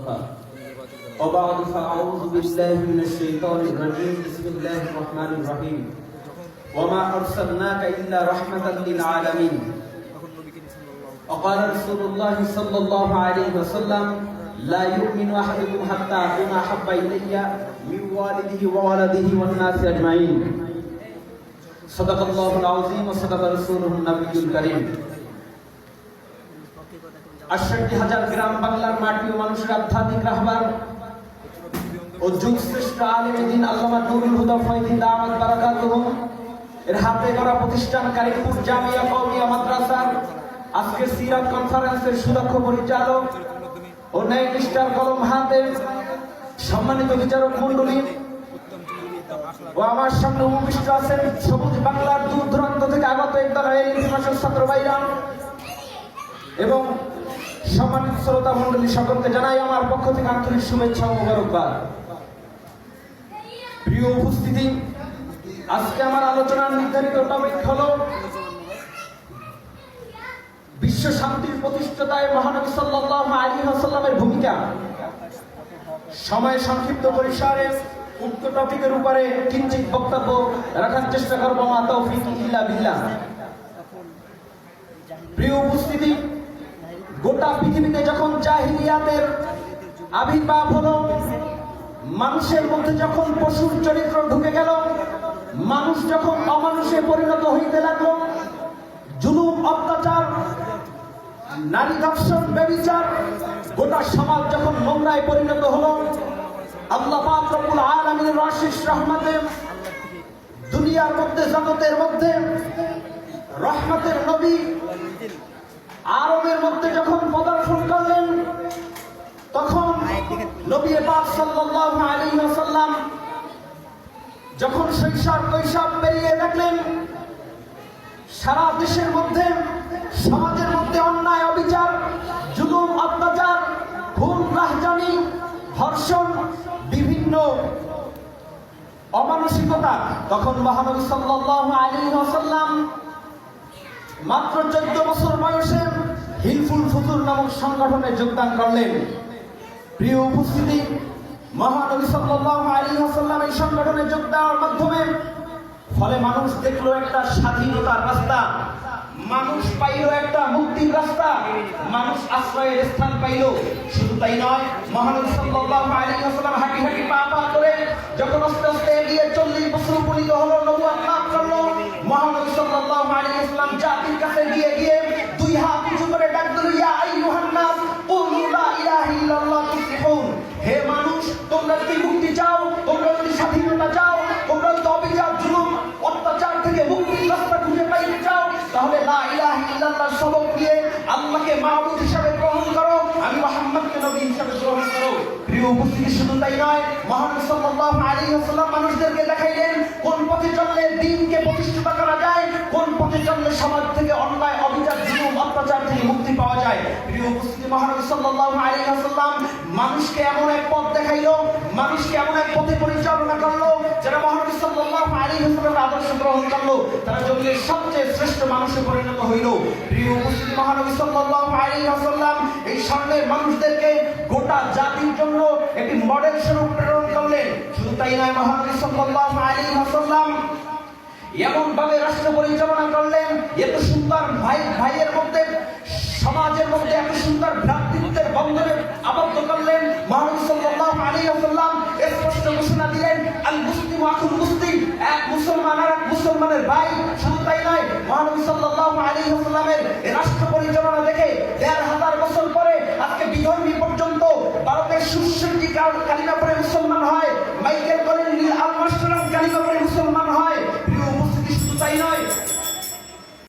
وكفى وبعد فأعوذ بالله من الشيطان الرجيم بسم الله الرحمن الرحيم وما أرسلناك إلا رحمة للعالمين وقال رسول الله صلى الله عليه وسلم لا يؤمن أحدكم حتى أكون أحب إلي من والده وولده والناس أجمعين صدق الله العظيم وصدق رسوله النبي الكريم ৬৮,০০০ গ্রাম বাংলার মাটি ও মানুষের আধ্যাত্মিক রাহবার ও যুগ শ্রেষ্ঠ আলেম দ্বীন আল্লামা নুরুল হুদা ফয়জি দামাত বারাকাতুহু এর হাতে গড়া প্রতিষ্ঠান কারিমপুর জামিয়া কওমিয়া মাদ্রাসার আজকের সিরাত কনফারেন্সের সুদক্ষ পরিচালক ও ন্যায় নিষ্ঠার কলম হাতে সম্মানিত বিচারক মণ্ডলী ও আমার সামনে উপবিষ্ট আছেন সবুজ বাংলার দূর দূরান্ত থেকে আগত একদল ইতিহাসের ছাত্র ভাইরা এবং সম্মানিত শ্রোতা মণ্ডলী সকলকে জানাই আমার পক্ষ থেকে আন্তরিক শুভেচ্ছা ও মোবারকবাদ। প্রিয় উপস্থিতি, আজকে আমার আলোচনার নির্ধারিত টপিক হলো বিশ্ব শান্তির প্রতিষ্ঠাতায় মহানবী সাল্লাল্লাহু আলাইহি ওয়াসাল্লামের ভূমিকা। সময় সংক্ষিপ্ত পরিসরে উক্ত টপিকের উপরে কিঞ্চিত বক্তব্য রাখার চেষ্টা করব। মা তৌফিক ইল্লা বিল্লাহ। প্রিয় উপস্থিতি, গোটা পৃথিবীতে যখন জাহিলিয়াতের আবির্ভাব হলো, মানুষের মধ্যে যখন পশুর চরিত্র ঢুকে গেল, মানুষ যখন অমানুষে পরিণত হইতে লাগলো, জুলুম অত্যাচার নারী ধর্ষণ ব্যভিচার গোটা সমাজ যখন নোংরায় পরিণত হলো, আল্লাহ পাক রব্বুল আলামিনের অশেষ রহমতে দুনিয়ার মধ্যে জগতের মধ্যে রহমতের নবী আরবের মধ্যে যখন পদার্পণ করলেন, তখন নবী পাক সাল্লাল্লাহু আলাইহি ওয়াসাল্লাম যখন শৈশব কৈশোর পেরিয়ে দেখলেন সারা দেশের মধ্যে সমাজের মধ্যে অন্যায় অবিচার জুলুম অত্যাচার খুন রাহজানি ধর্ষণ বিভিন্ন অমানসিকতা, তখন মহানবী সাল্লাল্লাহু আলাইহি ওয়াসাল্লাম মাত্র 14 বছর বয়সে হিলফুল ফুতুর নামক সংগঠনে যোগদান করলেন। প্রিয় উপস্থিতি, মহানবী সাল্লাল্লাহু আলাইহি ওয়াসাল্লাম এই সংগঠনে যোগ দেওয়ার মাধ্যমে ফলে মানুষ দেখলো একটা স্বাধীনতার রাস্তা, মানুষ পাইল একটা মুক্তির রাস্তা, মানুষ আশ্রয়ের স্থান পাইল। শুধু তাই নয়, মহানবী সাল্লাল্লাহু আলাইহি ওয়াসাল্লাম হাঁটি হাঁটি পা পা করে যখন আস্তে আস্তে এগিয়ে 40 বছর উপনীত হলো, নবুয়ত লাভ করলো, মহানবী সাল্লাল্লাহু আলাইহি ওয়াসাল্লাম জাতির কাছে গিয়ে দুই হাত উঁচু করে ডাক দিল, ইয়া আইয়ুহান নাস কুলু লা ইলাহা ইল্লাল্লাহ তুফলিহুন। হে মানুষ, তোমরা যদি মুক্তি চাও, তোমরা যদি স্বাধীনতা চাও, তোমরা যদি অবিচার জুলুম অত্যাচার থেকে মুক্তির রাস্তা খুঁজে পাইতে চাও, তাহলে লা ইলাহা ইল্লাল্লাহ শপথ দিয়ে আল্লাহকে মাবুদ হিসাবে গ্রহণ করো, আমি মুহাম্মদকে নবী হিসাবে গ্রহণ করো। প্রিয় উপস্থিতি, শুধু তাই নয়, মহানবী সাল্লাল্লাহু আলাইহি ওয়াসাল্লাম মানুষদেরকে দেখাইলেন কোন পথে চললে দ্বীনকে প্রতিষ্ঠিত করা যায়, কোন পথে চললে সমাজ থেকে অন্যায় অবিচার জুলুম অত্যাচার থেকে মুক্তি পাওয়া যায়। প্রিয় উপস্থিতি, মহানবী সাল্লাল্লাহু আলাইহি ওয়াসাল্লাম মানুষকে এমন এক পথ দেখাইলো, মানুষকে এমন এক পথে পরিচালনা করলো, যারা মহানবী সাল্লাল্লাহু আলাইহি ওয়াসাল্লামের আদর্শ গ্রহণ করলো, তারা জগতের সবচেয়ে শ্রেষ্ঠ মানুষে পরিণত হইল। প্রিয় উপস্থিতি, মহানবী সাল্লাল্লাহু আলাইহি ওয়াসাল্লাম এই সামনের মানুষদেরকে গোটা জাতির জন্য একটি মডেল স্বরূপ প্রেরণ করলেন। শুধু তাই নয়, মহানবী সাল্লাল্লাহু আলাইহি ওয়াসাল্লাম এমন ভাবে রাষ্ট্র পরিচালনা করলেন, এত সুন্দর ভাইয়ের মধ্যে সমাজের মধ্যে এত সুন্দর ভ্রাতৃত্বের বন্ধনে আবদ্ধ করলেন। মহানবী সাল্লাল্লাহু আলাইহি ওয়াসাল্লাম স্পষ্ট ঘোষণা দিলেন, আল মুসলিমু আখুল মুসলিম, এক মুসলমান আর এক মুসলমানের ভাই। শুধু তাই নয়, মহানবী সাল্লাল্লাহু আলাইহি ওয়াসাল্লামের রাষ্ট্র